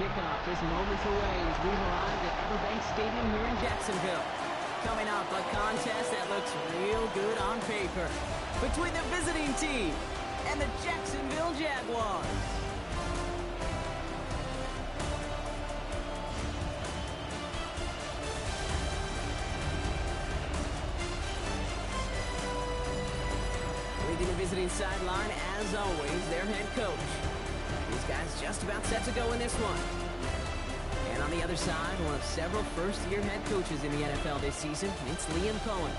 kickoff is moments away as we've arrived at Everbank Stadium here in Jacksonville. Coming up, a contest that looks real good on paper between the visiting team and the Jacksonville Jaguars. Leading the visiting sideline, as always, their head coach. These guys just about set to go in this one. And on the other side, one of several first-year head coaches in the NFL this season, it's Liam Cohen.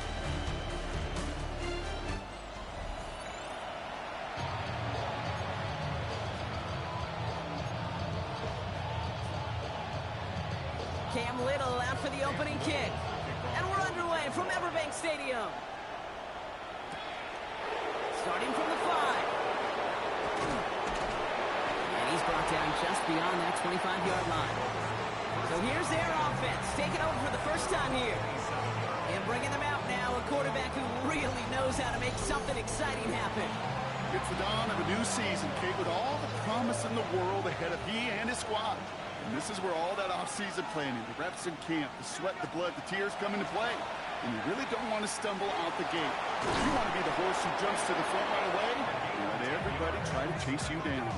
Cam Little out for the opening kick. And we're underway from Everbank Stadium. Starting from the 5. And he's brought down just beyond that 25-yard line. So here's their offense, taking over for the first time here. And bringing them out now, a quarterback who really knows how to make something exciting happen. It's the dawn of a new season, Kate, with all the promise in the world ahead of he and his squad. And this is where all that off-season planning, the reps in camp, the sweat, the blood, the tears come into play. And you really don't want to stumble out the gate. You want to be the horse who jumps to the front right away and let everybody try to chase you down.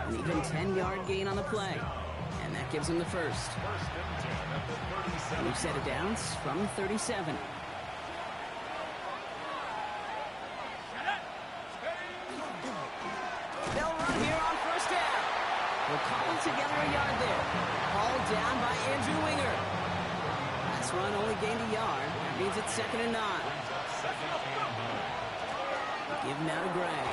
An even 10-yard gain on the play. And that gives him the first. New set of downs from 37. They'll run here on first down. We'll cobble together a yard there. Hauled down by Andrew Winger. Last run only gained a yard. That means it's 2nd and 9. Give him now to Gray.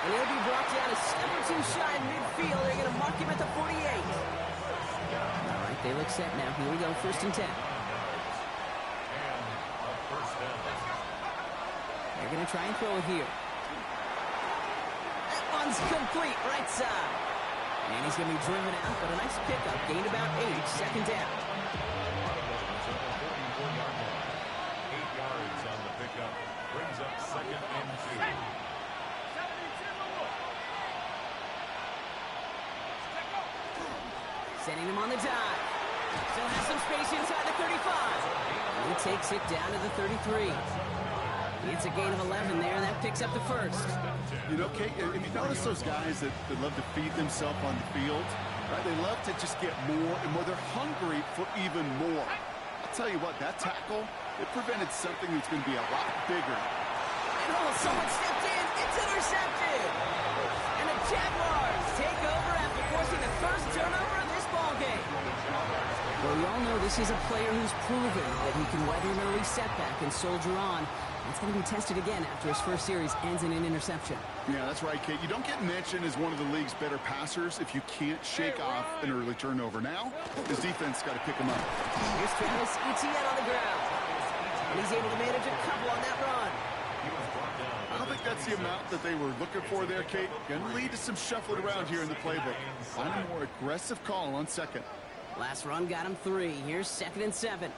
And he'll be brought down a step or two shy in midfield. They're going to mark him at the 48. All right, they look set now. Here we go, 1st and 10. They're going to try and throw it here. That one's complete, right side. And he's going to be driven out, but a nice pickup. Gained about 8, 2nd down. 8 yards on the pickup. Brings up 2nd and 2. Sending him on the dive. Still has some space inside the 35. And he takes it down to the 33. It's a gain of 11 there, and that picks up the first. You know, Kate, if you notice those guys that love to feed themselves on the field, right? They love to just get more and more. They're hungry for even more. I'll tell you what, that tackle, it prevented something that's going to be a lot bigger. And someone stepped in. It's intercepted. And the Jaguars take over after forcing the first turnover of this ballgame. Well, we all know this is a player who's proven that he can weather an early setback and soldier on. It's going to be tested again after his first series ends in an interception. Yeah, that's right, Kate. You don't get mentioned as one of the league's better passers if you can't shake off an early turnover. Now, his defense got to pick him up. Here's Travis Etienne on the ground. And he's able to manage a couple on that run. I don't think that's the amount that they were looking for there, Kate. Going to lead to some shuffling around here in the playbook. Find a more aggressive call on 2nd. Last run got him 3. Here's 2nd and 7.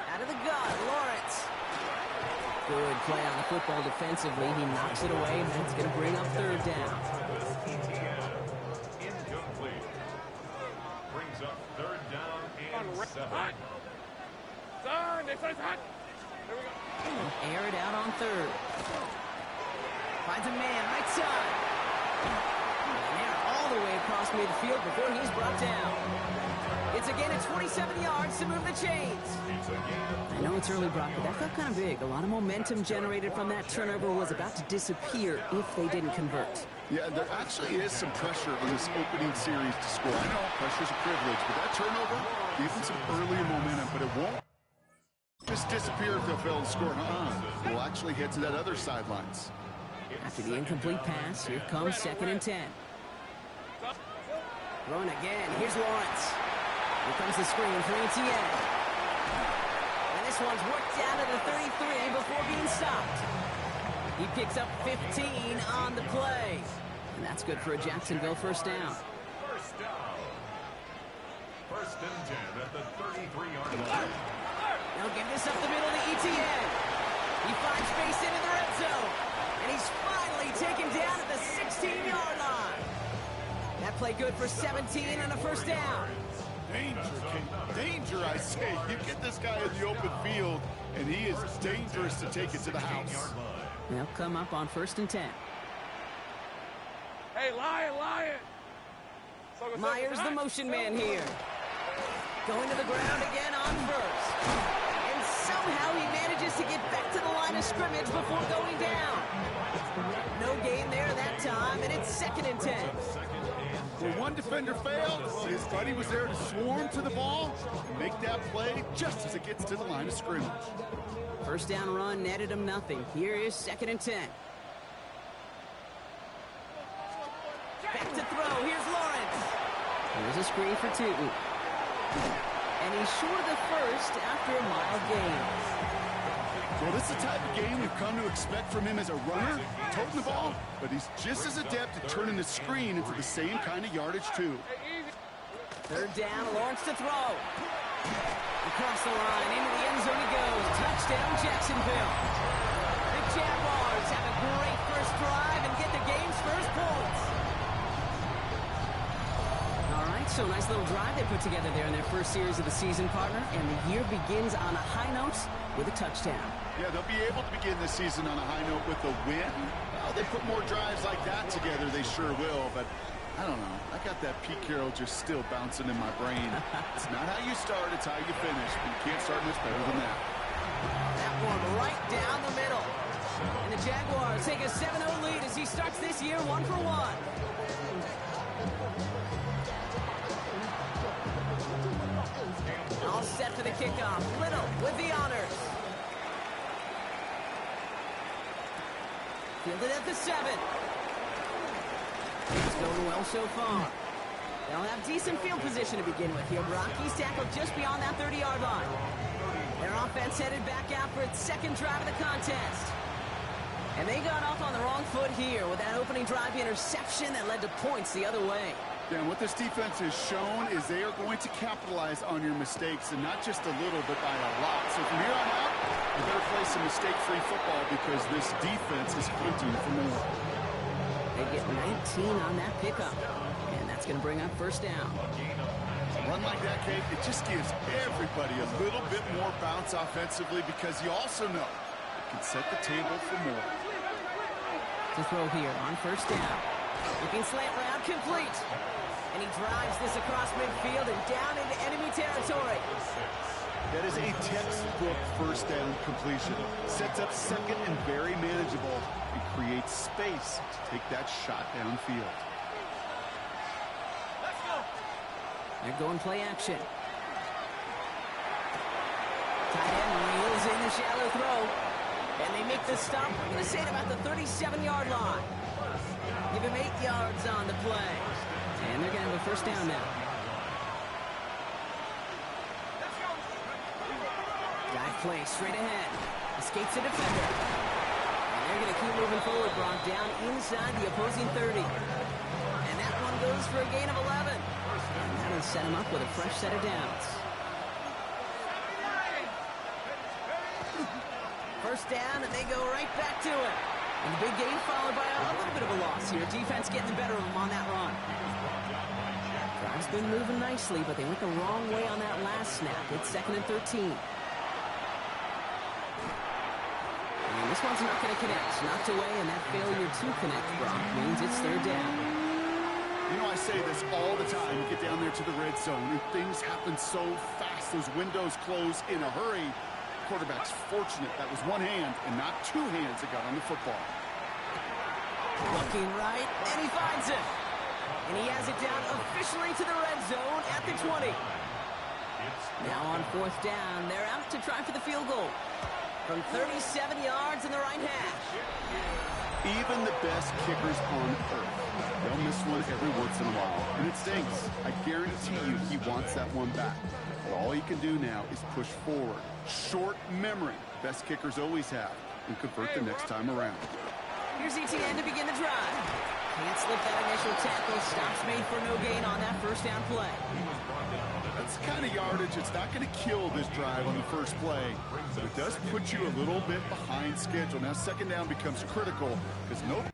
Out of the gun, Lawrence. Good play on the football defensively. He knocks it away, and that's going to bring up 3rd down. Incomplete. Brings up 3rd down and 7. Air it out on 3rd. Finds a man, right side. And they're all the way across midfield before he's brought down. It's a gain of 27 yards to move the chains. I know it's early, Brock, but that felt kind of big. A lot of momentum generated from that turnover was about to disappear if they didn't convert. Yeah, there actually is some pressure on this opening series to score. I know pressure's a privilege, but that turnover gave them some earlier momentum, but it won't just disappear if they'll fail to score. We'll actually head to that other sidelines. After the incomplete pass, here comes 2nd and 10. Throwing again. Here's Lawrence. Here comes the screen for Etienne. And this one's worked down to the 33 before being stopped. He picks up 15 on the play. And that's good for a Jacksonville first down. First down. 1st and 10 at the 33-yard line. They'll give this up the middle to Etienne. He finds space into the red zone. And he's finally taken down at the 16-yard line. That play good for 17 and a first down. Danger, Kate. Danger, I say. You get this guy in the open field, and he is dangerous to take it to the house. They'll come up on 1st and 10. Hey, Lion! Myers, the motion man here. Going to the ground again on first. And somehow he manages to get back to the line of scrimmage before going down. No gain there that time, and it's 2nd and 10. When one defender failed, his buddy was there to swarm to the ball and make that play just as it gets to the line of scrimmage. First down run netted him nothing. Here is 2nd and 10. Back to throw. Here's Lawrence. Here's a screen for Tootin. And he's short of the first after a mile gain. Well, this is the type of game we've come to expect from him as a runner, toting the ball, but he's just as adept at turning the screen into the same kind of yardage, too. 3rd down, Lawrence to throw. Across the line, into the end zone he goes. Touchdown, Jacksonville. The Jaguars have a great first drive and get the game's first points. All right, so nice little drive they put together there in their first series of the season, partner, and the year begins on a high note with a touchdown. Yeah, they'll be able to begin the season on a high note with a win. Well, they put more drives like that together, they sure will, but I don't know. I got that Pete Carroll just still bouncing in my brain. It's not how you start, it's how you finish. But you can't start much better than that. That one right down the middle. And the Jaguars take a 7-0 lead as he starts this year 1 for 1. All set for the kickoff. Little with the honors. Fielded at the 7. It's going well so far. They'll have decent field position to begin with here. Rockies tackled just beyond that 30-yard line. Their offense headed back out for its 2nd drive of the contest. And they got off on the wrong foot here with that opening drive interception that led to points the other way. Yeah, and what this defense has shown is they are going to capitalize on your mistakes, and not just a little, but by a lot. So from here on out, you better play some mistake-free football because this defense is hunting for more. They get 19 on that pickup, and that's going to bring up 1st down. A run like that, Kate, it just gives everybody a little bit more bounce offensively because you also know it can set the table for more. To throw here on 1st down. Looking slant route, complete. And he drives this across midfield and down into enemy territory. That is a textbook 1st down completion. Sets up 2nd and very manageable and creates space to take that shot downfield. Let's go. They're going play action. Tight end reels in the shallow throw. And they make the stop. We're going to say at about the 37-yard line. Give him 8 yards on the play. And they're going to have a 1st down now. Dive play straight ahead. Escapes the defender. And they're going to keep moving forward. Brought down inside the opposing 30. And that one goes for a gain of 11. And that'll set him up with a fresh set of downs. 1st down, and they go right back to it. And the big gain followed by a little bit of a loss here. Defense getting the better of them on that run. Drive's been moving nicely, but they went the wrong way on that last snap. It's 2nd and 13. And this one's not going to connect. Knocked away, and that failure to connect, Brock, means it's 3rd down. You know, I say this all the time. You get down there to the red zone, and things happen so fast. Those windows close in a hurry. Quarterback's fortunate that was one hand and not 2 hands that got on the football. Looking right, and he finds it. And he has it down officially to the red zone at the 20. Now on 4th down, they're out to try for the field goal. From 37 yards in the right hash. Even the best kickers on earth, they'll miss one every once in a while. And it stinks. I guarantee you he wants that one back. But all he can do now is push forward. Short memory, best kickers always have, and convert the next time around. Here's ETN to begin the drive. Can't slip that initial tackle. Stops made for no gain on that 1st down play. That's the kind of yardage it's not going to kill this drive on the first play, but it does put you a little bit behind schedule. Now 2nd down becomes critical because nobody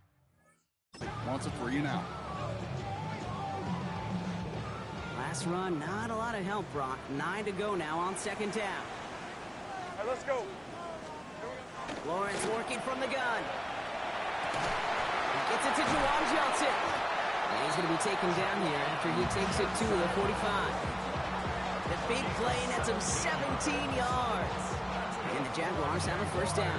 wants a 3 and out. last run, not a lot of help, Brock. 9 to go now on second down. All right, let's go. Lawrence working from the gun. Gets it to Juwan Johnson. And he's going to be taken down here after he takes it to the 45. The big play nets him 17 yards. And the Jaguars have a first down.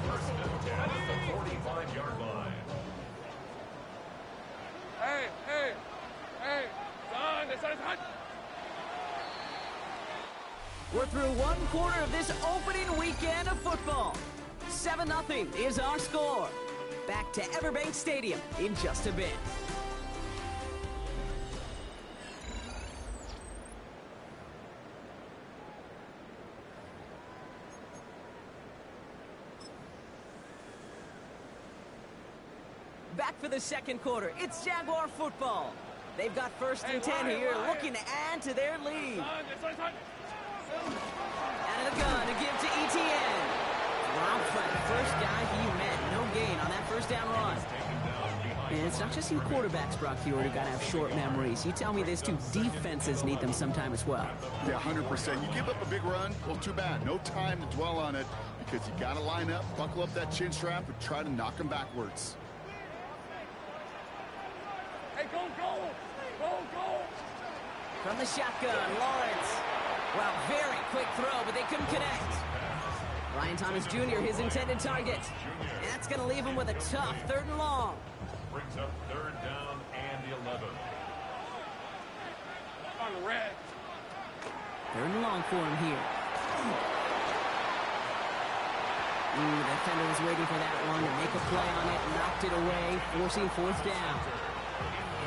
First and 10 at the 45-yard line. Hey, son. We're through one quarter of this opening weekend of football. 7-0 is our score. Back to Everbank Stadium in just a bit. Back for the second quarter. It's Jaguar football. They've got first and 10 here, looking to add to their lead. Out of the gun to give to ETN. Rob Fleck, first guy he met. No gain on that first down run. And it's not just you quarterbacks, Brock Huard, who got to have short memories. You tell me this too, defenses need them sometime as well. Yeah, 100%. You give up a big run, well, too bad. No time to dwell on it because you got to line up, buckle up that chin strap, and try to knock them backwards. Hey, go! From the shotgun, Lawrence. Well, very quick throw, but they couldn't connect. Ryan Thomas Jr., his intended target. And that's going to leave him with a tough 3rd and long. Brings up 3rd down and the 11. On the red. 3rd and long for him here. The defender was waiting for that one to make a play on it, knocked it away, forcing 4th down.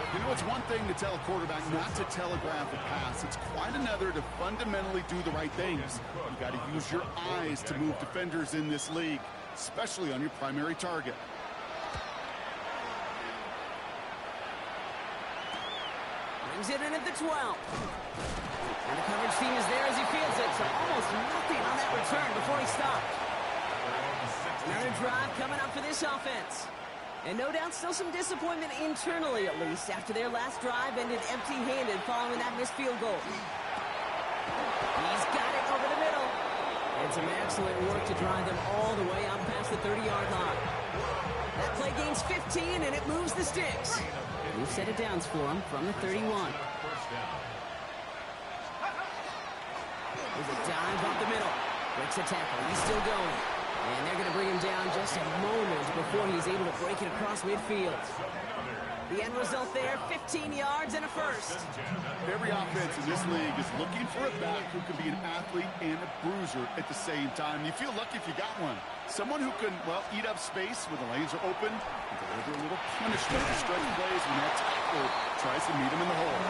You know, it's one thing to tell a quarterback not to telegraph a pass. It's quite another to fundamentally do the right things. You got to use your eyes to move defenders in this league, especially on your primary target. Brings it in at the 12. And the coverage team is there as he fields it, so almost nothing on that return before he stopped. Another drive coming up for this offense. And no doubt still some disappointment internally, at least, after their last drive ended empty-handed following that missed field goal. He's got it over the middle. And some excellent work to drive them all the way out past the 30-yard line. That play gains 15, and it moves the sticks. New set of downs for him from the 31. There's a dive up the middle. Breaks a tackle. He's still going. And they're going to bring him down just a moment before he's able to break it across midfield. The end result there, 15 yards and a first. Every offense in this league is looking for a back who can be an athlete and a bruiser at the same time. You feel lucky if you got one. Someone who can, well, eat up space when the lanes are open and deliver a little punishment to stretch plays when that tackle tries to meet him in the hole.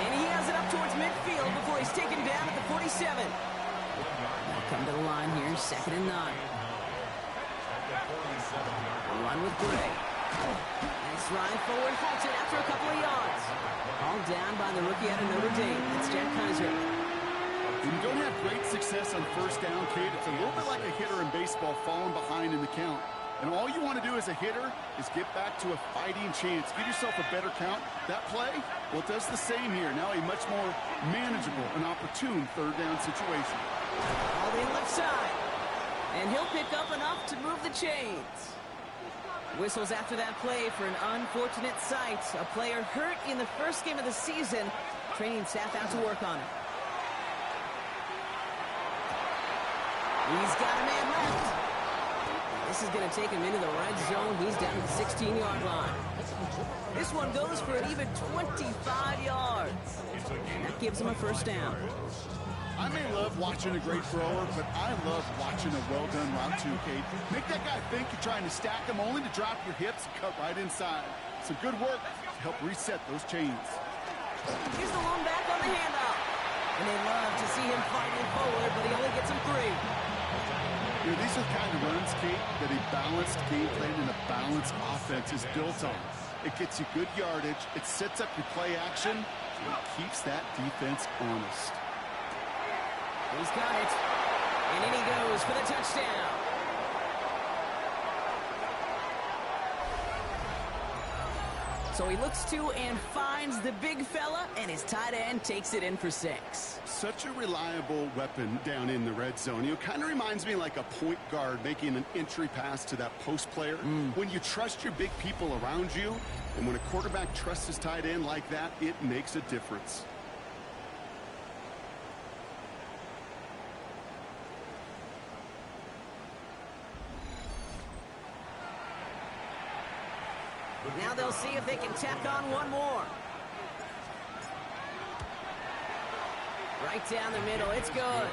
And he has it up towards midfield before he's taken down at the 47. They'll come to the line here, 2nd and 9. Run with Gray. Nice ride forward, halted after a couple of yards. All down by the rookie out of Notre Dame. It's Jack Kaiser. When you don't have great success on first down, Kate, it's a little bit like a hitter in baseball falling behind in the count. And all you want to do as a hitter is get back to a fighting chance. Give yourself a better count. That play, well, it does the same here. Now a much more manageable and opportune 3rd down situation. All in left side. And he'll pick up enough to move the chains. Whistles after that play for an unfortunate sight. A player hurt in the first game of the season. Training staff out to work on it. He's got a man left. This is going to take him into the red zone. He's down to the 16-yard line. This one goes for an even 25 yards. And that gives him a first down. I may love watching a great thrower, but I love watching a well-done route too, Kate. Make that guy think you're trying to stack him only to drop your hips and cut right inside. Some good work to help reset those chains. Here's the long back on the handoff. And they love to see him fighting forward, but he only gets him 3. You know, these are the kind of runs, Kate, that a balanced game plan and a balanced offense is built on. It gets you good yardage, it sets up your play action, and it keeps that defense honest. He's got it. And in he goes for the touchdown. So he looks to and finds the big fella, and his tight end takes it in for 6. Such a reliable weapon down in the red zone. You know, kind of reminds me like a point guard making an entry pass to that post player. When you trust your big people around you, and when a quarterback trusts his tight end like that, it makes a difference. Now they'll see if they can tack on one more. Right down the middle, it's good.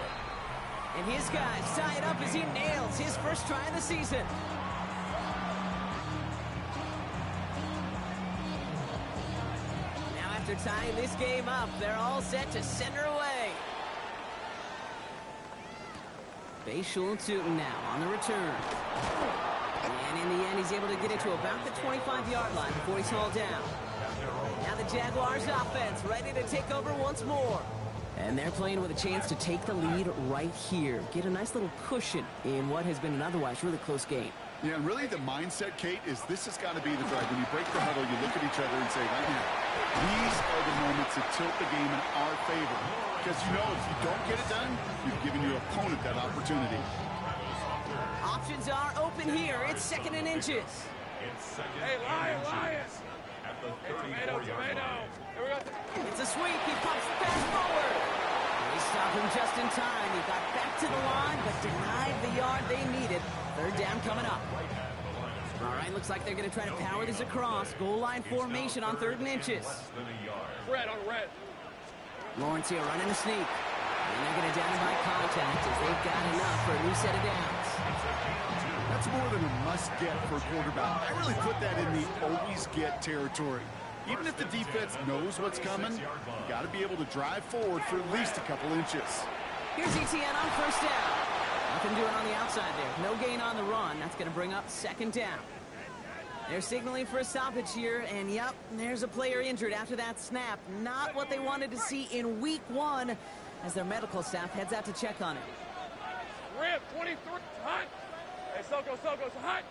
And his guys tie it up as he nails his first try of the season. Now after tying this game up, they're all set to send her away. Bayshul Tootin now on the return. And in the end, he's able to get it to about the 25-yard line before he's hauled down. Now the Jaguars offense ready to take over once more. And they're playing with a chance to take the lead right here. Get a nice little cushion in what has been an otherwise really close game. Yeah, and really the mindset, Kate, is this has got to be the drive. When you break the huddle, you look at each other and say, right now, these are the moments that tilt the game in our favor. Because you know if you don't get it done, you've given your opponent that opportunity. Options are open here. It's 2nd and inches. Hey, Lion! At the Hey, 34-yard line. Here we go. It's a sweep. He pops the pass forward. They stop him just in time. He got back to the line, but denied the yard they needed. 3rd down coming up. All right, looks like they're going to try to power this across. Goal line formation on 3rd and inches. Red on red. Lawrence here running a sneak. And they're going to down him by contact as they've got enough for a new set of downs. That's more than a must-get for a quarterback. I really put that in the always-get territory. Even if the defense knows what's coming, you got to be able to drive forward for at least a couple inches. Here's ETN on 1st down. Nothing doing on the outside there. No gain on the run. That's going to bring up 2nd down. They're signaling for a stoppage here, and yep, there's a player injured after that snap. Not what they wanted to see in week 1 as their medical staff heads out to check on him. Rip, 23, hot. Hey, Soko, hot.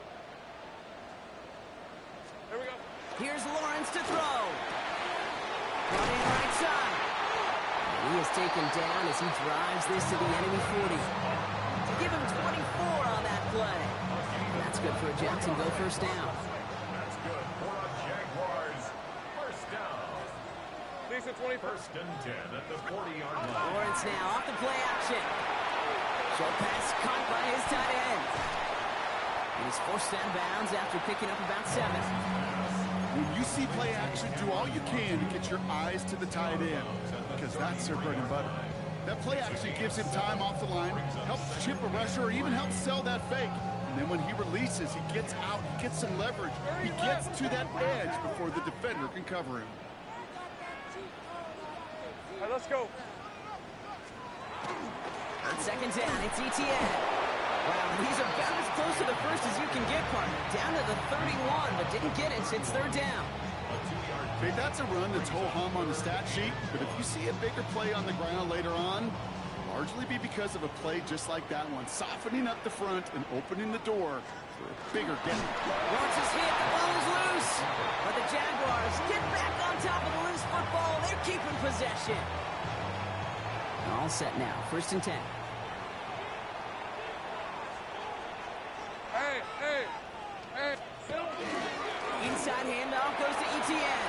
Here we go. Here's Lawrence to throw. Running right side. He is taken down as he drives this to the enemy 40. To give him 24 on that play. That's good for a Jacksonville 1st down. That's good for a Jaguars. 1st down. Decent 20. 1st and 10 at the 40-yard line. Lawrence now off the play action. Short pass caught by his tight end. And he's forced out of bounds after picking up about 7. When you see play action, do all you can to get your eyes to the tight end, because that's their bread and butter. That play action gives him time off the line, helps chip a rusher, or even helps sell that fake. And then when he releases, he gets out, he gets some leverage. He gets to that edge before the defender can cover him. All right, let's go. On 2nd down, it's ETN. Wow, he's about as close to the 1st as you can get, partner. Down to the 31, but didn't get it. It's 3rd down. Okay, that's a run that's ho-hum on the stat sheet, but if you see a bigger play on the ground later on, largely be because of a play just like that one, softening up the front and opening the door for a bigger gain. Lawrence is hit, the ball is loose. But the Jaguars get back on top of the loose football. They're keeping possession. All set now, 1st and 10. Hey. Inside handoff goes to ETN.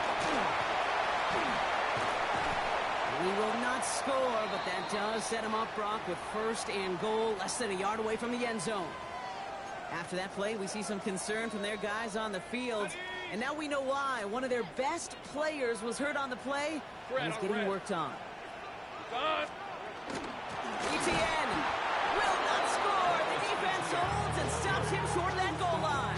He will not score, but that does set him up, Brock, with 1st and goal, less than a yard away from the end zone. After that play, we see some concern from their guys on the field. And now we know why. One of their best players was hurt on the play and is getting worked on. ETN will not score. The defense holds and stops him short of that goal line.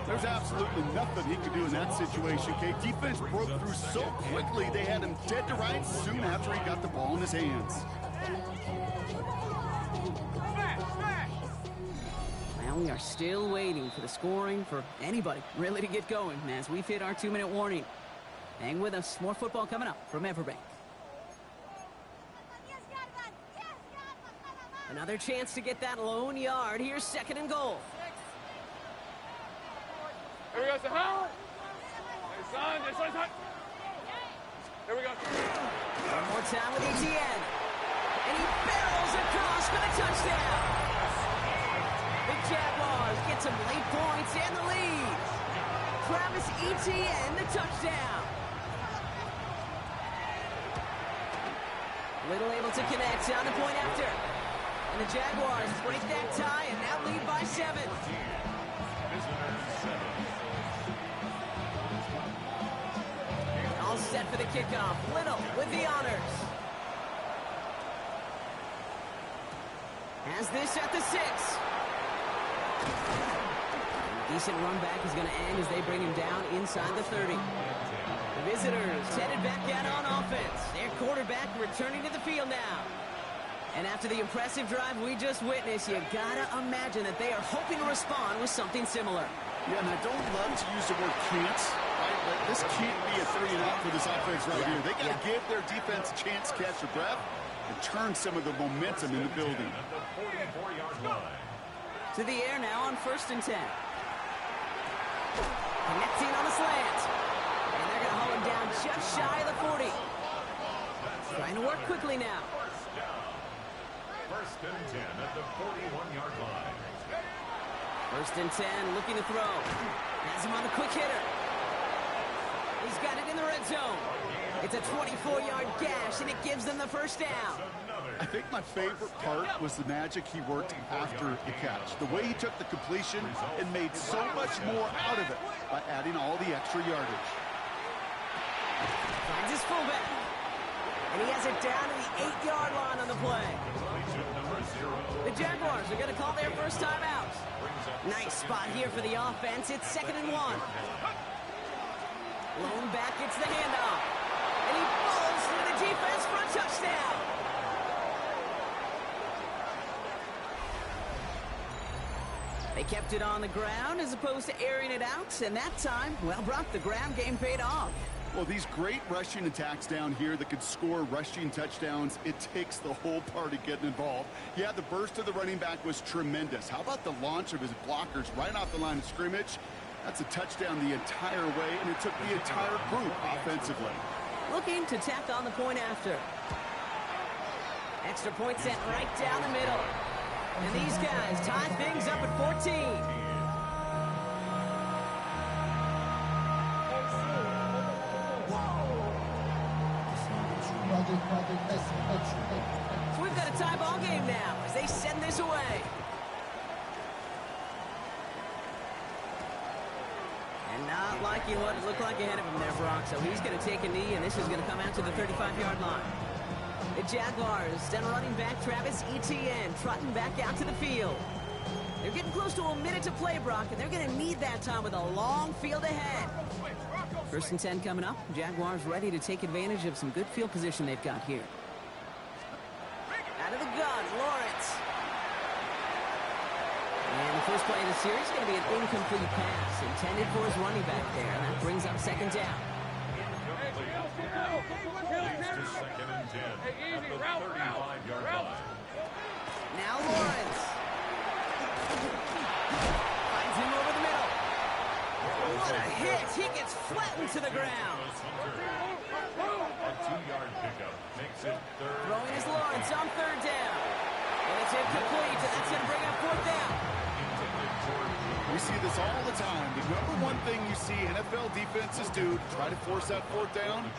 There's absolutely nothing he could do in that situation, Kate. Defense broke through so quickly, they had him dead to rights soon after he got the ball in his hands. Now we are still waiting for the scoring for anybody really to get going as we've hit our 2-minute warning. Hang with us. More football coming up from Everbank. Another chance to get that lone yard. Here's 2nd and goal. Here we go, so how? This one's hot. Here we go. One more time with Etienne. And he barrels across for the touchdown. The Jaguars get some late points and the lead. Travis Etienne, the touchdown. Little able to connect on the point after. And the Jaguars break that tie and now lead by 7. All set for the kickoff. Little with the honors. Has this at the 6. Decent run back is going to end as they bring him down inside the 30. The visitors headed back out on offense. Their quarterback returning to the field now. And after the impressive drive we just witnessed, you gotta imagine that they are hoping to respond with something similar. Yeah, and I don't love to use the word can't, right? But this can't be a 3-and-out for this offense right here. They got to give their defense a chance to catch their breath and turn some of the momentum in the building. To the air now on 1st and 10. Connecting on the slant. And they're going to haul him down just shy of the 40. Trying to work quickly now. 1st and 10 at the 41-yard line. 1st and 10, looking to throw. Has him on the quick hitter. He's got it in the red zone. It's a 24-yard gash, and it gives them the first down. I think my favorite part was the magic he worked after the catch. The way he took the completion and made so much more out of it by adding all the extra yardage. Finds his fullback. And he has it down to the 8-yard line on the play. The Jaguars are going to call their first timeout. Nice spot here for the offense. It's 2nd and 1. Lone back gets the handoff. And he falls through the defense for a touchdown. They kept it on the ground as opposed to airing it out. And that time, well, Brock, the ground game paid off. Well, these great rushing attacks down here that could score rushing touchdowns, it takes the whole party getting involved. Yeah, the burst of the running back was tremendous. How about the launch of his blockers right off the line of scrimmage? That's a touchdown the entire way, and it took the entire group offensively. Looking to tack on the point after. Extra point set right down the middle. And these guys tie things up at 14. So we've got a tie ball game now as they send this away. And not liking what it looked like ahead of him there, Brock. So he's going to take a knee, and this is going to come out to the 35-yard line. The Jaguars send running back Travis Etienne trotting back out to the field. They're getting close to a minute to play, Brock, and they're going to need that time with a long field ahead. 1st and 10 coming up. Jaguars ready to take advantage of some good field position they've got here. Out of the gun, Lawrence. And the first play of the series is going to be an incomplete pass intended for his running back there. And that brings up 2nd down. Now Lawrence. Finds him over the middle. What a hit. He gets flattened to the ground. A 2-yard pickup makes it 3rd. Throwing is Lawrence on 3rd down. And it's incomplete, and that's going to bring up 4th down. We see this all the time. The number one thing you see NFL defenses do to try to force that 4th down,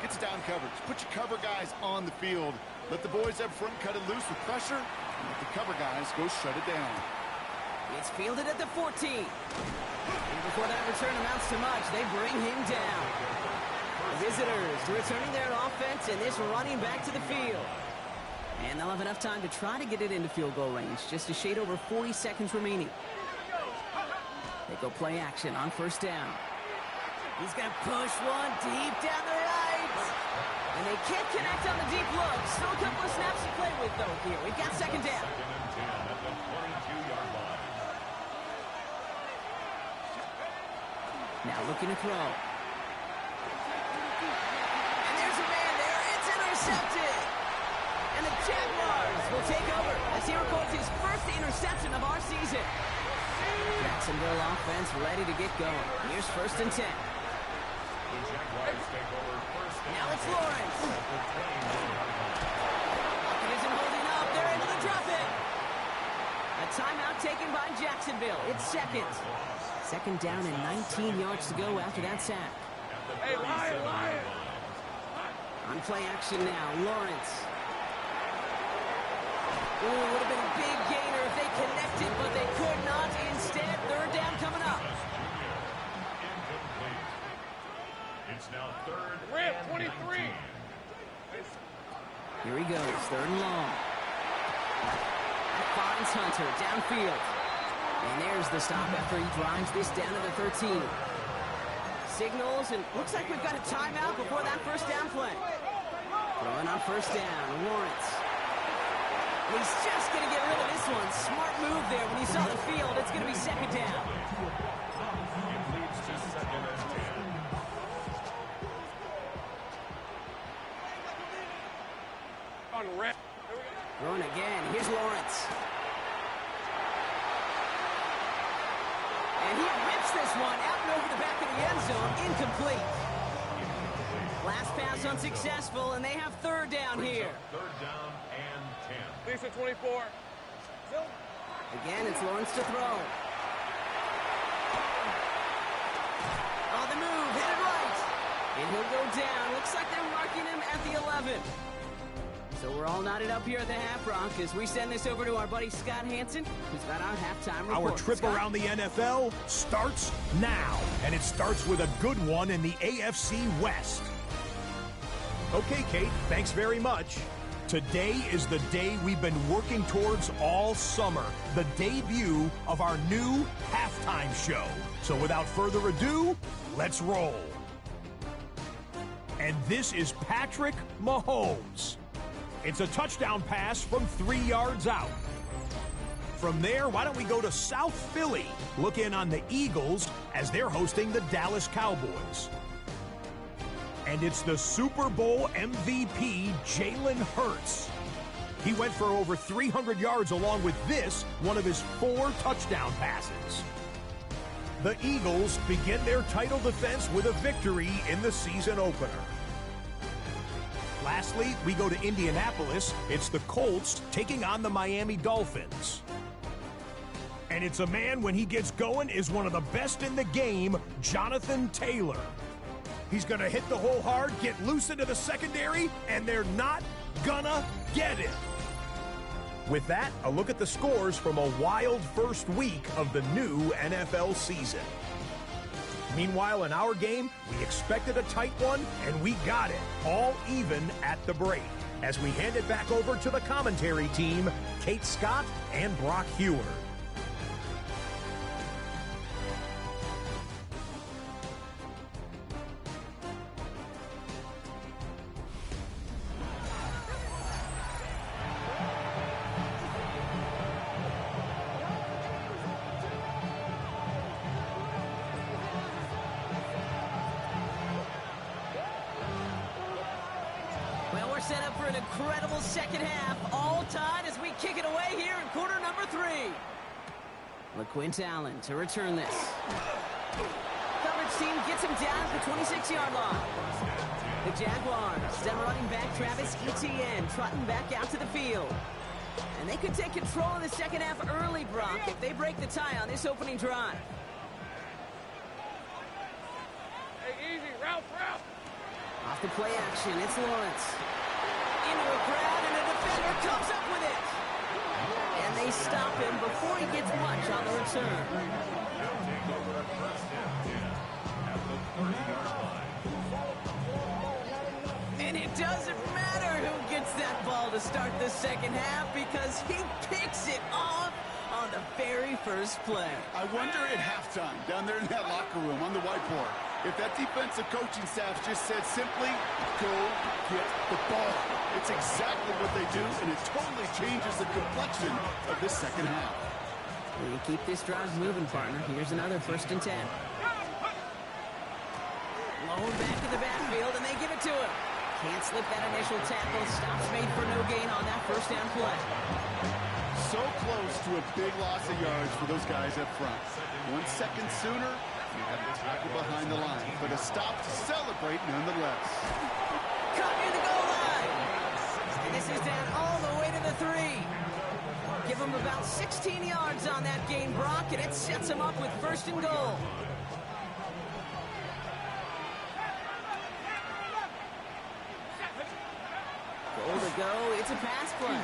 gets down coverage. Put your cover guys on the field. Let the boys up front cut it loose with pressure, and let the cover guys go shut it down. It's fielded at the 14. And before that return amounts to much, they bring him down. The visitors returning their offense and this running back to the field. And they'll have enough time to try to get it into field goal range. Just a shade over 40 seconds remaining. They go play action on 1st down. He's going to push one deep down the right. And they can't connect on the deep look. Still a couple of snaps to play with, though, here. We've got 2nd down. 2nd and 10 at the 22-yard line. Now looking to throw. And there's a man there. It's intercepted. And the Jaguars will take over as he records his first interception of our season. Jacksonville offense ready to get going. Here's 1st and 10. The Jaguars take over first down. Now it's Lawrence. Pocket isn't holding up. They're able to drop it. A timeout taken by Jacksonville. It's second. Second down and 19 yards to go after that sack. Hey, Lion! On play action now, Lawrence. Ooh, would have been a big gainer if they connected, but they could not. Instead, third down coming up. Incomplete. It's now third Rip, and 23. 19. Here he goes, third and long. That finds Hunter downfield. And there's the stop after he drives this down to the 13. Signals, and looks like we've got a timeout before that first down play. Throwing on first down, Lawrence. And he's just going to get rid of this one. Smart move there. When he saw the field, it's going to be second down. It leads to second and 10. On Rip. Throwing again. Here's Lawrence. And he rips this one out and over the back of the end zone. Incomplete. Last pass unsuccessful, and they have third down here. Third down and 10. Lisa 24. Again, it's Lawrence to throw. On the move, headed right. And he'll go down. Looks like they're marking him at the 11. So we're all knotted up here at the half, Bronc, as we send this over to our buddy Scott Hansen, who's got our halftime report. Our trip Scott? around the NFL starts now, and it starts with a good one in the AFC West. Okay, Kate, thanks very much. Today is the day we've been working towards all summer, the debut of our new halftime show. So without further ado, let's roll. And this is Patrick Mahomes. It's a touchdown pass from 3 yards out. From there, why don't we go to South Philly, look in on the Eagles as they're hosting the Dallas Cowboys. And it's the Super Bowl MVP, Jalen Hurts. He went for over 300 yards along with this, one of his 4 touchdown passes. The Eagles begin their title defense with a victory in the season opener. Lastly, we go to Indianapolis. It's the Colts taking on the Miami Dolphins. And it's a man, when he gets going, is one of the best in the game, Jonathan Taylor. He's going to hit the hole hard, get loose into the secondary, and they're not gonna get it. With that, a look at the scores from a wild first week of the new NFL season. Meanwhile, in our game, we expected a tight one, and we got it, all even at the break. As we hand it back over to the commentary team, Kate Scott and Brock Heward. Set up for an incredible second half, all tied as we kick it away here in quarter number 3. LaQuint Allen to return this. Coverage team gets him down at the 26-yard line. The Jaguars, then running back Travis Etienne trotting back out to the field. And they could take control of the second half early, Brock, if they break the tie on this opening drive. Hey, easy, route. Off the play action, it's Lawrence. Into a crowd, and a defender comes up with it. And they stop him before he gets much on the return. Now take over first and 10 at the 30-yard line. And it doesn't matter who gets that ball to start the second half because he picks it off on the very first play. I wonder at halftime, down there in that locker room on the whiteboard, if that defensive coaching staff just said simply, go get the ball. It's exactly what they do, and it totally changes the complexion of this second half. We keep this drive moving, partner. Here's another 1st and 10. Lowered back to the backfield, and they give it to him. Can't slip that initial tackle. Stops made for no gain on that first down play. So close to a big loss of yards for those guys up front. 1 second sooner, You have a tackle behind the line, but a stop to celebrate nonetheless. Caught near the goal line. And this is down all the way to the 3. Give him about 16 yards on that gain, Brock, and it sets him up with 1st and goal. Goal to go. It's a pass play.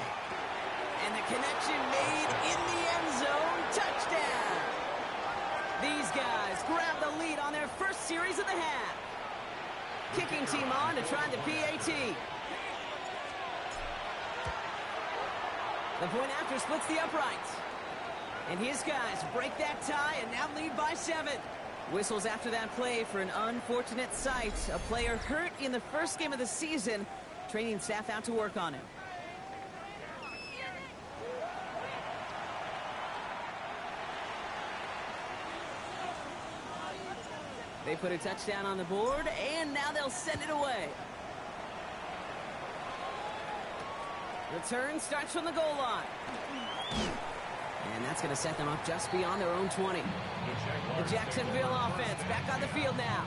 And the connection made in the end zone. Touchdown. These guys grab the lead on their first series of the half. Kicking team on to try the PAT. The point after splits the uprights. And his guys break that tie and now lead by 7. Whistles after that play for an unfortunate sight. A player hurt in the first game of the season. Training staff out to work on him. They put a touchdown on the board, and now they'll send it away. Return starts from the goal line. And that's going to set them up just beyond their own 20. The Jacksonville offense back on the field now.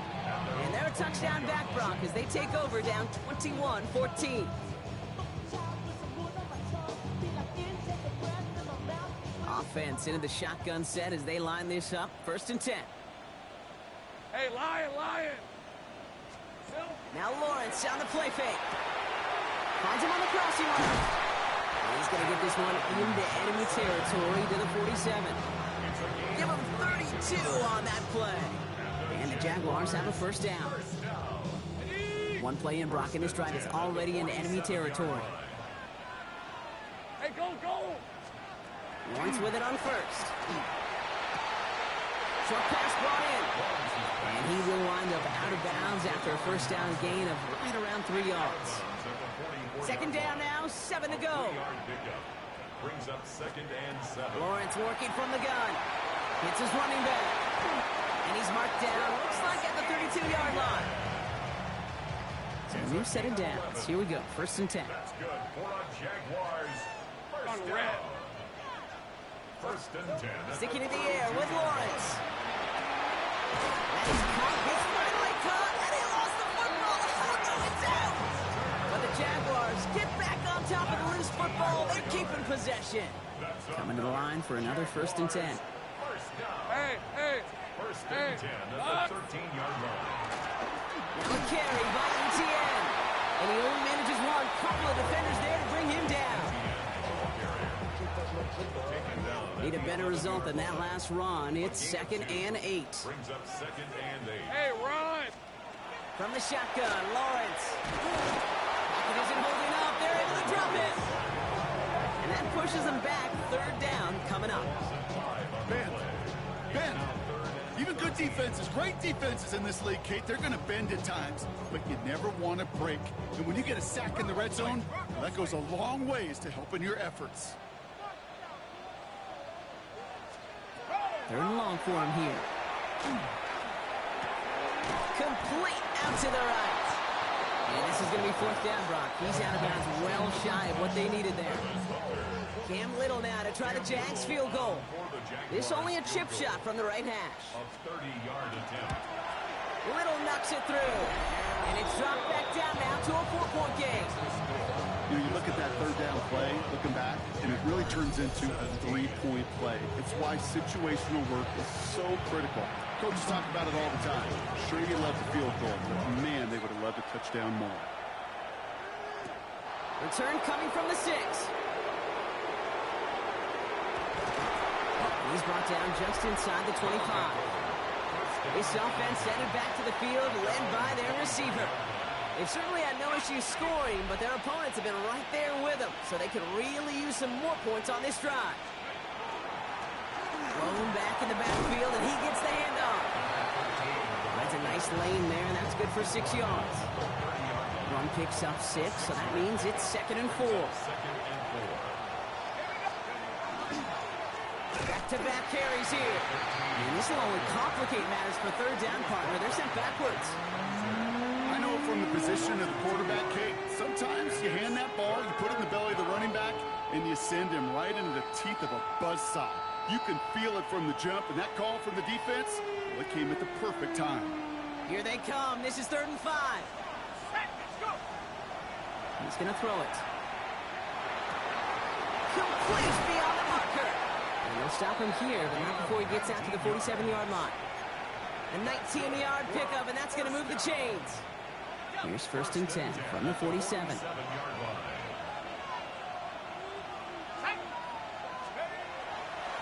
And they're a touchdown back, Brock, as they take over down 21-14. Offense into the shotgun set as they line this up. 1st and 10. Hey, Lion! Now Lawrence on the play fake. Finds him on the crossing line. And he's going to get this one into enemy territory to the 47. Give him 32 on that play. And the Jaguars have a 1st down. One play in, Brock, and this drive is already into enemy territory. Hey, go! Lawrence with it on 1st. Short pass brought in. And he will wind up out of bounds after a 1st down gain of right around 3 yards. 2nd down now, 7 to go. Brings up 2nd and 7. Lawrence working from the gun. Hits his running back. And he's marked down, looks like at the 32-yard line. So a new set of downs. Here we go, 1st and 10. That's good for a Jaguars. First Red. down. 1st and 10. Sticking in the air with Lawrence. And he's caught. He's finally caught. And he lost the football. Oh, no, it's out. But the Jaguars get back on top of the loose football. They're keeping possession. Coming to the line for another 1st and 10. First down. Hey! 1st and 10 at the 13-yard line. Now a carry by ETN. And he only manages one. Couple of defenders there to bring him down. Need a better result than that last run. It's 2nd and 8. Brings up 2nd and 8. Hey, run! From the shotgun, Lawrence. Pocket isn't holding up. They're able to drop it. And that pushes them back. 3rd down coming up. Ben, even good defenses, great defenses in this league, Kate, they're going to bend at times, but you never want to break. And when you get a sack in the red zone, that goes a long ways to helping your efforts. 3rd and long for him here. Complete out to the right. And this is going to be 4th down, Brock. He's out of bounds, well shy of what they needed there. Cam Little now to try the Jags field goal. This only a chip shot from the right hash. A 30-yard attempt. Little knocks it through. And it's dropped back down now to a 4-point game. You know, you look at that 3rd down play, looking back, and it really turns into a 3-point play. It's why situational work is so critical. Coaches talk about it all the time. Sure, you love the field goal, but man, they would have loved a touchdown more. Return coming from the 6. He's brought down just inside the 25. This offense headed back to the field, led by their receiver. They've certainly had no issues scoring, but their opponents have been right there with them, so they could really use some more points on this drive. Thrown back in the backfield, and he gets the handoff. That's a nice lane there, and that's good for 6 yards. Run picks up 6, so that means it's 2nd and 4. Back-to-back carries here. And this will only complicate matters for 3rd down, partner. They're sent backwards. I know from the position of the quarterback, Kate, sometimes you hand that ball, you put it in the belly of the running back, and you send him right into the teeth of a buzzsaw. You can feel it from the jump, and that call from the defense, Well, it came at the perfect time. Here they come. This is 3rd and 5. He's going to throw it. Complete beyond the marker. And they'll stop him here, but not before he gets out to the 47-yard line. A 19-yard pickup, and that's going to move the chains. Here's 1st and 10 from the 47.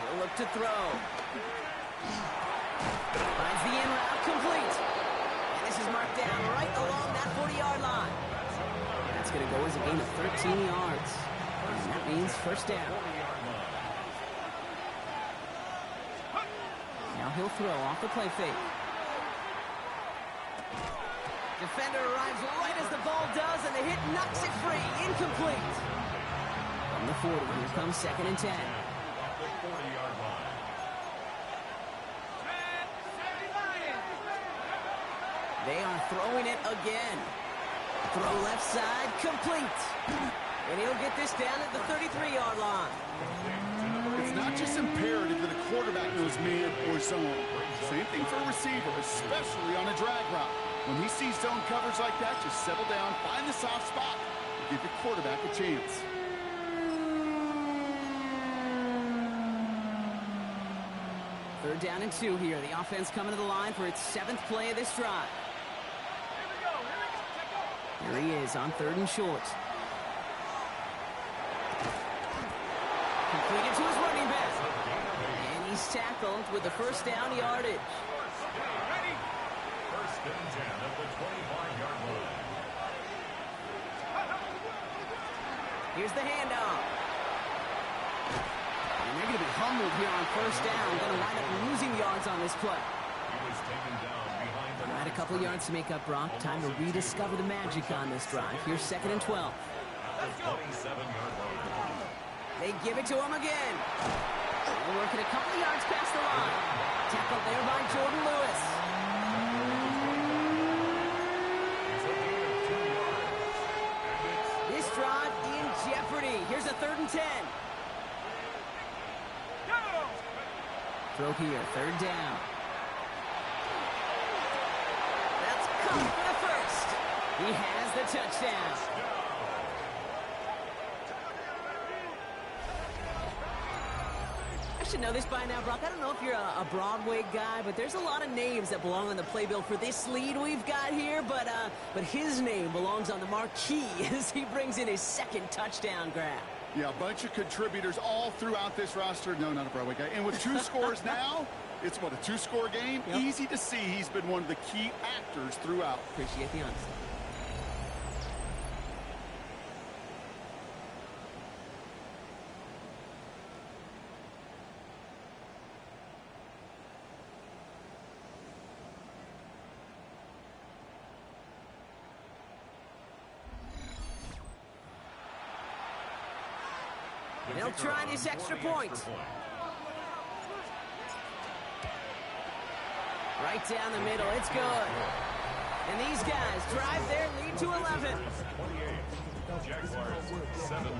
He'll look to throw. Finds the in route complete. And this is marked down right along that 40-yard line. That's going to go as a gain of 13 yards. And that means 1st down. Now he'll throw off the play fake. Defender arrives right as the ball does, and the hit knocks it free. Incomplete. From the 40, here comes 2nd and 10. They are throwing it again. Throw left side, complete. And he'll get this down at the 33-yard line. It's not just imperative that a quarterback knows man or zone. Same thing for a receiver, especially on a drag route. When he sees zone coverage like that, just settle down, find the soft spot, and give your quarterback a chance. Third down and 2 here. The offense coming to the line for its 7th play of this drive. Here he is on 3rd and short. Completed to his running back. And he's tackled with the 1st down yardage. 1st and 10 at the 25-yard line. Here's the handoff. And they're going to be humbled here on 1st down. Going to wind up losing yards on this play. He was taken down behind the Right, a couple yards to make up, Brock. Time to rediscover the magic on this drive. Here's 2nd and 12. 27-yard line. They give it to him again. They're working a couple of yards past the line. Tackled there by Jordan Lewis. This drive in jeopardy. Here's a 3rd and 10. Throw here, 3rd down. That's caught for the 1st. He has the touchdown. I should know this by now, Brock. I don't know if you're a Broadway guy, but there's a lot of names that belong on the playbill for this lead we've got here, but his name belongs on the marquee as he brings in his 2nd touchdown grab. Yeah, a bunch of contributors all throughout this roster. No, not a Broadway guy. And with 2 scores now, it's what, a 2-score game? Yep. Easy to see he's been one of the key actors throughout. Appreciate the honesty. They'll try this extra point. Right down the middle. It's good. And these guys drive their lead to 11. 28. Jaguars 17.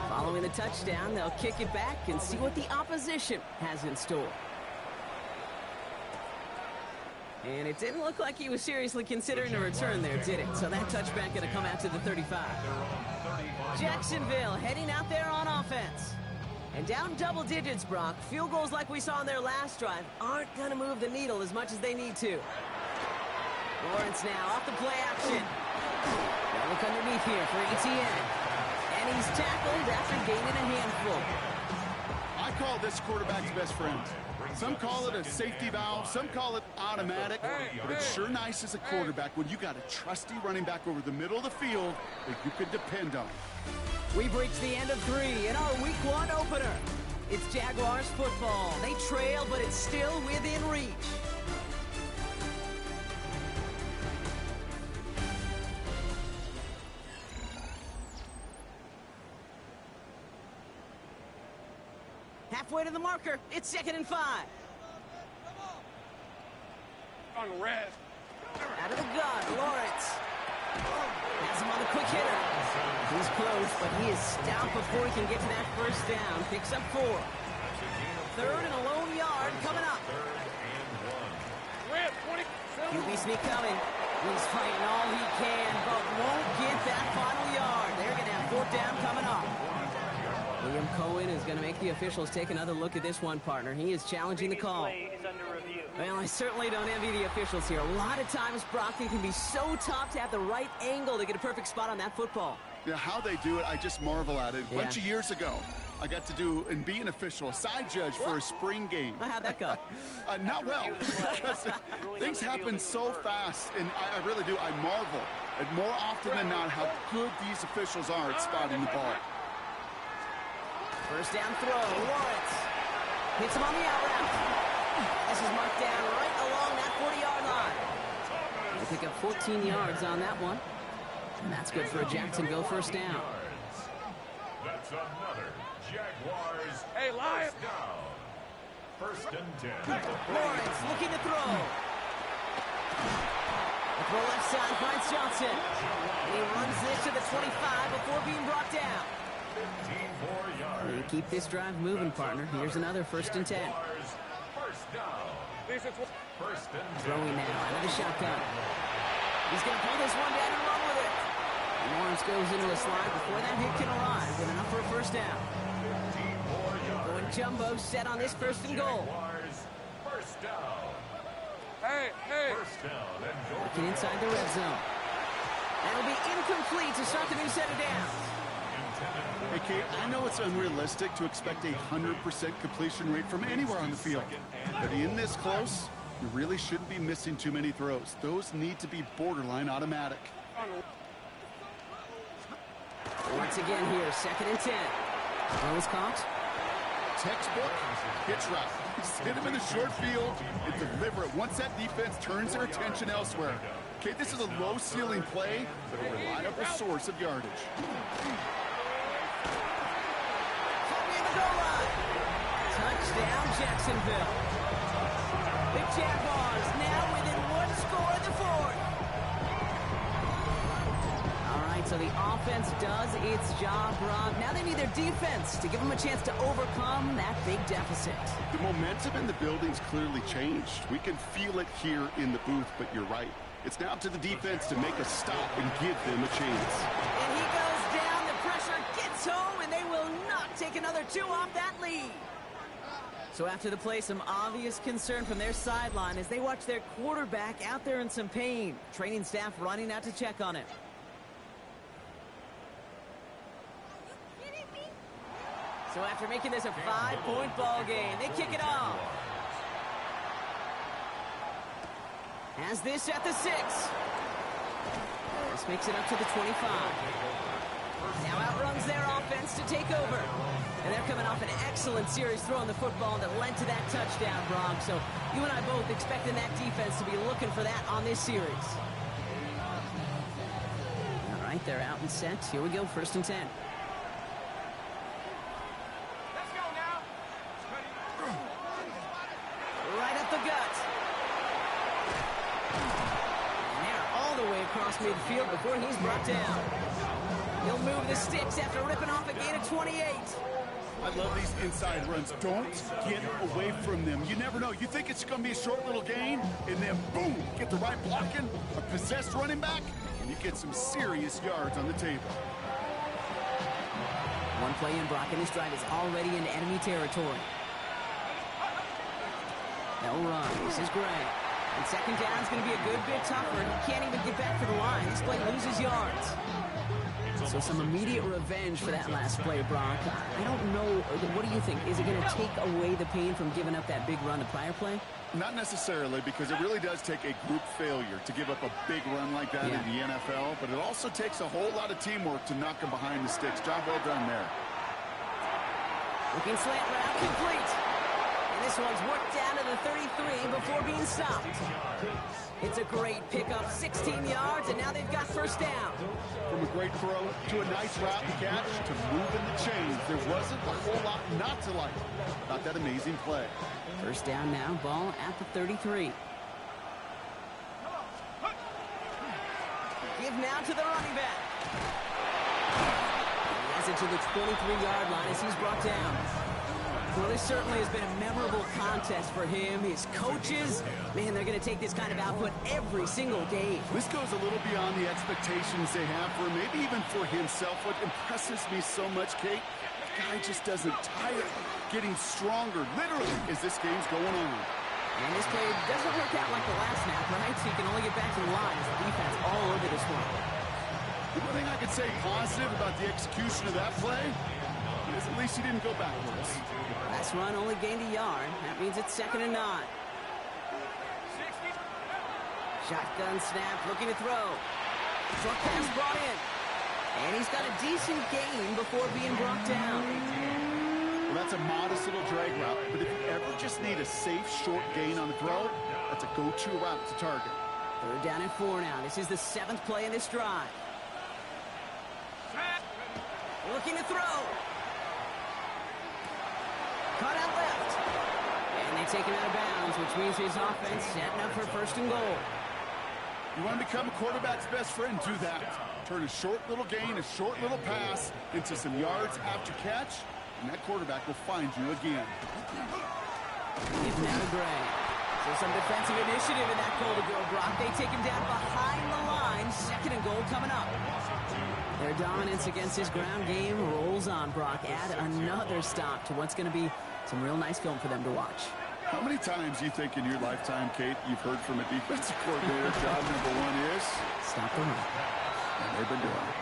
Following the touchdown, they'll kick it back and see what the opposition has in store. And it didn't look like he was seriously considering a return there, did it? So that touchback going to come out to the 35. Jacksonville heading out there on offense. And down double digits, Brock. Field goals like we saw in their last drive aren't going to move the needle as much as they need to. Lawrence now off the play action. They'll look underneath here for Etienne. And he's tackled after gaining a handful. I call this quarterback's best friend. Some call it a safety valve, some call it automatic, but it's sure nice as a quarterback when you got a trusty running back over the middle of the field that you can depend on. We've reached the end of 3 in our Week 1 opener. It's Jaguars football. They trail, but it's still within reach. Halfway to the marker. It's 2nd and 5. On red. Out of the gun, Lawrence. Has him on the quick hitter. He's close, but he is stopped before he can get to that first down. Picks up 4. Third and a lone yard coming up. QB sneak coming. He's fighting all he can, but won't get that final yard. They're going to have 4th down coming up. William Cohen is going to make the officials take another look at this one, partner. He is challenging the call. Well, I certainly don't envy the officials here. A lot of times, Brock, it can be so tough to have the right angle to get a perfect spot on that football. Yeah, how they do it, I just marvel at it. A bunch of years ago, I got to do and be an official, a side judge for a spring game. How'd that go? Not well, because things happen so fast, and I really do. I marvel at more often than not how good these officials are at spotting the ball. First down throw, Lawrence hits him on the out route. This is marked down right along that 40-yard line. They pick up 14 yards on that one. And that's good for a Jacksonville first down. That's another Jaguars. Hey, Lion. First down. First and 10. Lawrence looking to throw. The throw left side finds Johnson. And he runs this to the 25 before being brought down. 15 more yards. They keep this drive moving, partner. Here's another first and 10. First down. First and 10. Throwing now out of the shotgun. He's going to pull this one down and run with it. Lawrence goes into a slide before that hit can arrive with enough for a first down. 15 more yards. Going jumbo set on this first and goal. Jaguars. First down. Hey. First down and goal. Working inside the red zone. That'll be incomplete to start the new set of downs. Hey, Kate, I know it's unrealistic to expect a 100% completion rate from anywhere on the field. But in this close, you really shouldn't be missing too many throws. Those need to be borderline automatic. Once again here, 2nd and 10. Throws caught. Textbook hitch route. Just hit him in the short field and deliver it once that defense turns their attention elsewhere. Okay, this is a low-ceiling play, but a reliable source of yardage. Touchdown, Jacksonville. The Jaguars now within 1 score in the 4th. All right, so the offense does its job, Rob. Now they need their defense to give them a chance to overcome that big deficit. The momentum in the building's clearly changed. We can feel it here in the booth, but you're right. It's now up to the defense to make a stop and give them a chance. And he goes down, the pressure gets home, and they will not take another 2 off that lead. So after the play, some obvious concern from their sideline as they watch their quarterback out there in some pain. Training staff running out to check on him. So after making this a 5-point ball game, they kick it off. Has this at the 6. This makes it up to the 25. Now outruns their offense to take over. And they're coming off an excellent series throwing the football that led to that touchdown, Brock. So you and I both expecting that defense to be looking for that on this series. All right, they're out and set. Here we go, 1st and 10. Let's go now. Right up the gut. And they're all the way across midfield before he's brought down. He'll move the sticks after ripping off a gain of 28. I love these inside runs. Don't get away from them. You never know. You think it's going to be a short little gain, and then boom, get the right blocking, a possessed running back, and you get some serious yards on the table. One play in, Brock, and this drive is already in enemy territory. They'll run. This is great. And 2nd down is going to be a good bit tougher. He can't even get back to the line. This play loses yards. So some immediate revenge for that last play, Brock. I don't know. What do you think? Is it going to take away the pain from giving up that big run the prior play? Not necessarily, because it really does take a group failure to give up a big run like that in the NFL, but it also takes a whole lot of teamwork to knock them behind the sticks. Job well done there. Looking slant route, complete. And this one's worked down to the 33 before being stopped. It's a great pickup, 16 yards, and now they've got 1st down. From a great throw to a nice route and catch to moving the chains, there wasn't a whole lot not to like about that amazing play. 1st down now, ball at the 33. Give now to the running back. has it to the 23-yard line as he's brought down. Well, this certainly has been a memorable contest for him. His coaches, man, they're going to take this kind of output every single game. This goes a little beyond the expectations they have for him, maybe even for himself. What impresses me so much, Kate, the guy just doesn't tire, getting stronger, literally, as this game's going on. And this play doesn't work out like the last snap, right? So you can only get back to the line as the defense all over this one. The one thing I could say positive about the execution of that play is at least he didn't go backwards. Last run only gained a yard. That means it's 2nd and 9. Shotgun snap, looking to throw. Short pass brought in. And he's got a decent gain before being brought down. Well, that's a modest little drag route, but if you ever just need a safe, short gain on the throw, that's a go-to route to target. 3rd down and 4 now. This is the 7th play in this drive. Looking to throw. Cut out left. And they take him out of bounds, which means his offense setting up for 1st and goal. You want to become a quarterback's best friend, do that. Turn a short little gain, a short little pass into some yards after catch, and that quarterback will find you again. It's now to Gray. So some defensive initiative in that goal to go, Brock. They take him down behind the line. 2nd and goal coming up. Their dominance against his ground game rolls on, Brock. Add another stop to what's going to be some real nice film for them to watch. How many times do you think in your lifetime, Kate, you've heard from a defensive coordinator, job number 1 is? Stop the run. And they've been doing it.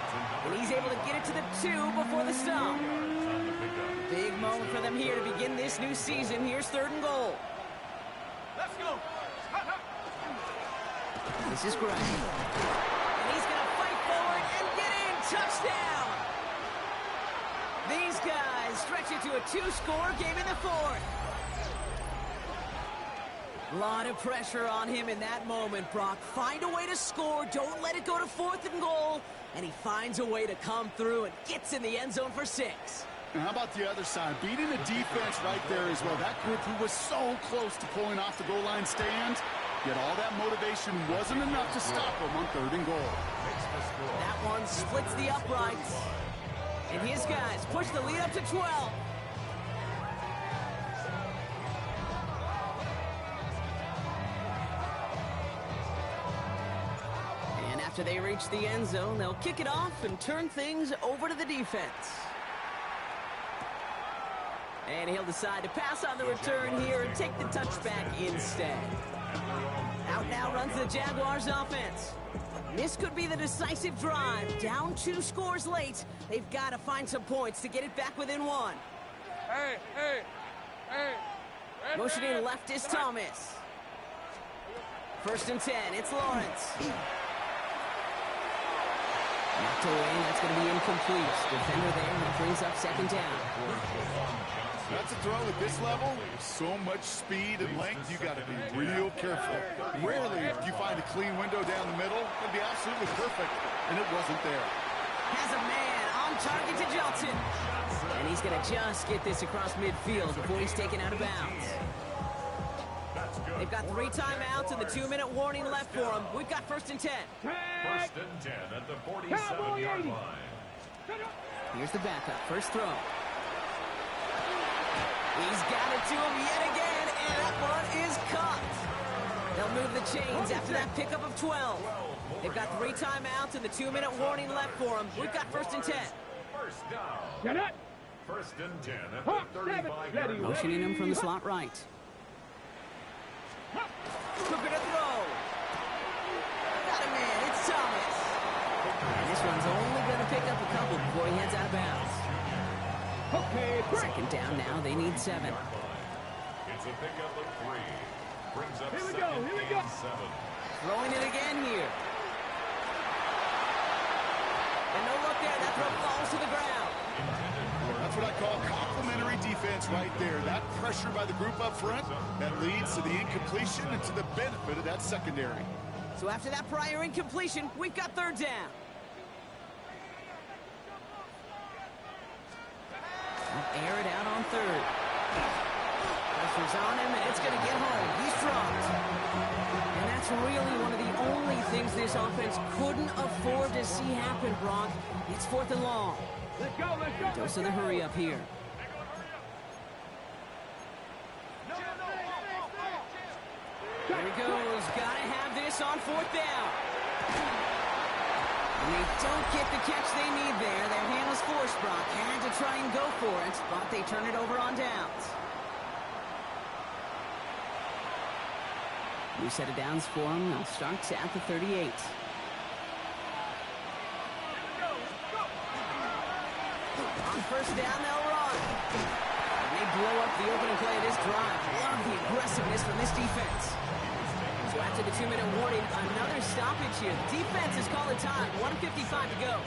And he's able to get it to the 2 before the stop. Big moment for them here to begin this new season. Here's 3rd and goal. Let's go. This is Gray. And he's going to fight forward and get in. Touchdown. These guys stretch it to a 2-score game in the 4th. A lot of pressure on him in that moment, Brock. Find a way to score. Don't let it go to 4th and goal. And he finds a way to come through and gets in the end zone for 6. Now, how about the other side? Beating the defense right there as well. That group who was so close to pulling off the goal line stand, yet all that motivation wasn't enough to stop them on 3rd and goal. That one splits the uprights. And his guys push the lead up to 12. And after they reach the end zone, they'll kick it off and turn things over to the defense. And he'll decide to pass on the return here and take the touchback instead. Out now runs the Jaguars offense. This could be the decisive drive. Down 2 scores late. They've got to find some points to get it back within 1. Hey. Motioning left is Thomas. 1st and 10. It's Lawrence. Knocked away. That's going to be incomplete. Defender there. That brings up 2nd down. That's a throw at this level. So much speed and length, you got to be real careful. Rarely do you find a clean window down the middle. It'd be absolutely perfect, and it wasn't there. Has a man on target to Johnson. And he's going to just get this across midfield before he's taken out of bounds. They've got 3 timeouts and the 2-minute warning left for them. We've got 1st and 10. 1st and 10 at the 47-yard line. Here's the backup. First throw. He's got it to him yet again, and that one is caught. They'll move the chains after that pickup of 12. They've got 3 timeouts and the 2-minute warning left for them. We've got 1st and 10. First down. Get it. 1st and 10 at the 35-yard line. Motioning him from the slot right. Cooker to throw. Got a man. It's Thomas. And this one's only going to pick up a couple before he heads out of bounds. Okay, 2nd down now. They need 7. It's a pickup of 3. Brings up Here we 2nd go. and 7. Throwing it again here. And no look there. That throw falls to the ground. That's what I call complimentary defense right there. That pressure by the group up front, that leads to the incompletion and to the benefit of that secondary. So after that prior incompletion, we've got 3rd down. Air it out on 3rd. Pressure's on him, and it's going to get home. He's dropped. And that's really one of the only things this offense couldn't afford to see happen, Brock. It's 4th and long. Let's go, let's go. Dose of the hurry up here. There he goes. Gotta have this on 4th down. And they don't get the catch they need there. Their hand was forced, Brock. Had to try and go for it, but they turn it over on downs. New set of downs for them. They'll start at the 38. On 1st down, they'll run. And they blow up the opening play of this drive. Love the aggressiveness from this defense. So after the 2-minute warning, another stoppage here. The defense has called it time. 1:55 to go.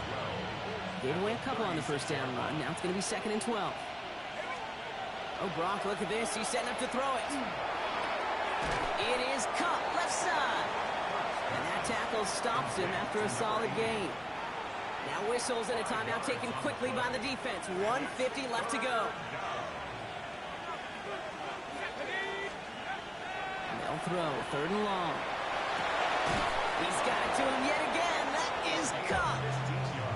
Gave away a couple on the 1st down run. Now it's going to be 2nd and 12. Oh, Brock, look at this. He's setting up to throw it. It is Cup, left side. And that tackle stops him after a solid gain. Now whistles and a timeout taken quickly by the defense. 1:50 left to go. They'll throw, 3rd and long. He's got it to him yet again. That is Cup.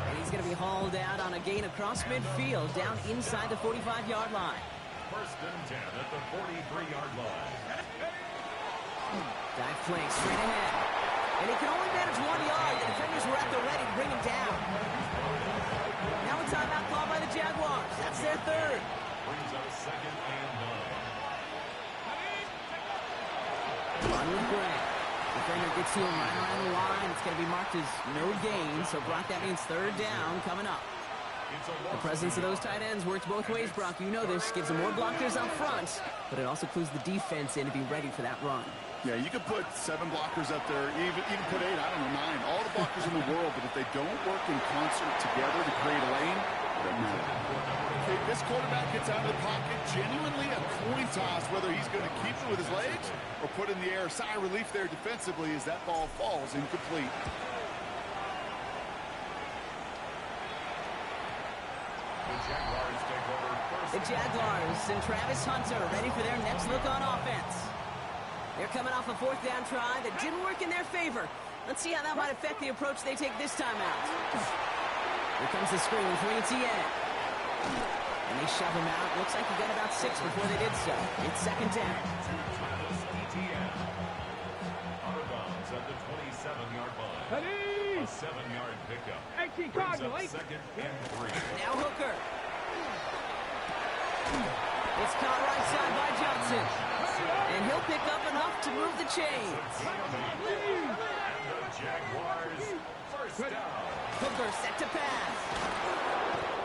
And he's going to be hauled out on a gain across midfield, down inside the 45-yard line. 1st and 10 at the 43-yard line. Dive flank straight ahead. And he can only manage 1 yard. The defenders were at the ready to bring him down. Now a timeout called by the Jaguars. That's their 3rd. Brings up 2nd and 9. Run with Grant. Defender gets to him right around the line. It's going to be marked as no gain. So, Brock, that means 3rd down coming up. The presence of those tight ends works both ways, Brock. You know this. Gives them more blockers up front, but it also clues the defense in to be ready for that run. Yeah, you could put 7 blockers up there, even put 8, I don't know, 9. All the blockers in the world, but if they don't work in concert together to create a lane, it doesn't matter. Okay, this quarterback gets out of the pocket, genuinely a coin toss, whether he's going to keep it with his legs or put in the air. Sigh of relief there defensively as that ball falls incomplete. The Jaguars and Travis Hunter ready for their next look on offense. They're coming off a 4th down try that didn't work in their favor. Let's see how that might affect the approach they take this time out. Here comes the screen from ETN. And they shove him out. Looks like he got about 6 before they did so. It's 2nd down. ETN. Out of bounds at the 27-yard line. A 7-yard pickup. Brings up 2nd and 3. Now Hooker. It's caught right side by Johnson. And he'll pick up enough to move the chains. And the Jaguars 1st down. Hooker set to pass.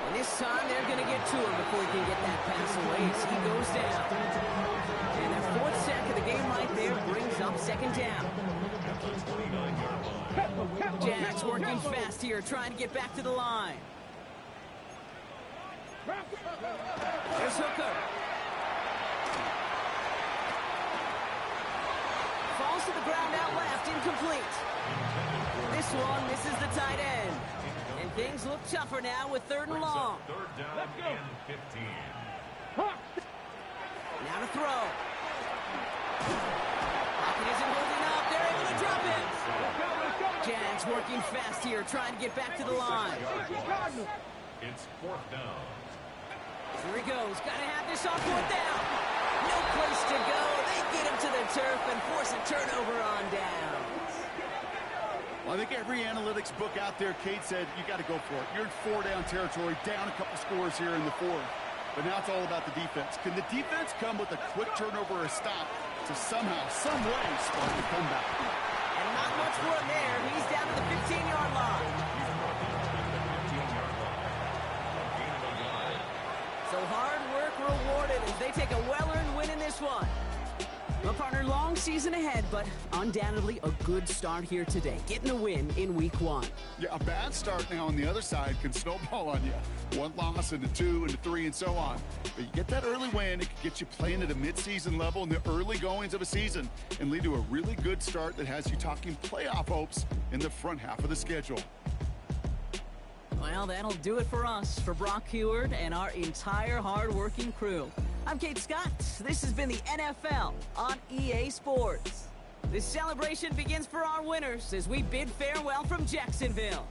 And this time they're going to get to him before he can get that pass away as he goes down. And their 4th sack of the game right there brings up 2nd down. Jags working fast here, trying to get back to the line. There's Hooker. Falls to the ground out left, incomplete. This one misses the tight end. And things look tougher now with 3rd and long. 3rd down and 15. Now to throw. Pocket isn't holding up. They're able to drop it. Jags working fast here, trying to get back to the line. It's 4th down. Here he goes. Got to have this on 4th down. No place to go. They get him to the turf and force a turnover on downs. Well, I think every analytics book out there, Kate said, you got to go for it. You're in 4-down territory, down a couple scores here in the 4th. But now it's all about the defense. Can the defense come with a quick turnover or a stop to somehow, some way, spark the comeback? And not much for him there. He's down to the 15-yard line. So hard work rewarded as they take a well-earned win in this one. Well, partner, long season ahead, but undoubtedly a good start here today. Getting a win in week 1. Yeah, a bad start now on the other side can snowball on you. 1 loss into 2 into 3 and so on. But you get that early win, it can get you playing at a mid-season level in the early goings of a season and lead to a really good start that has you talking playoff hopes in the front half of the schedule. Well, that'll do it for us, for Brock Heward and our entire hard-working crew. I'm Kate Scott. This has been the NFL on EA Sports. This celebration begins for our winners as we bid farewell from Jacksonville.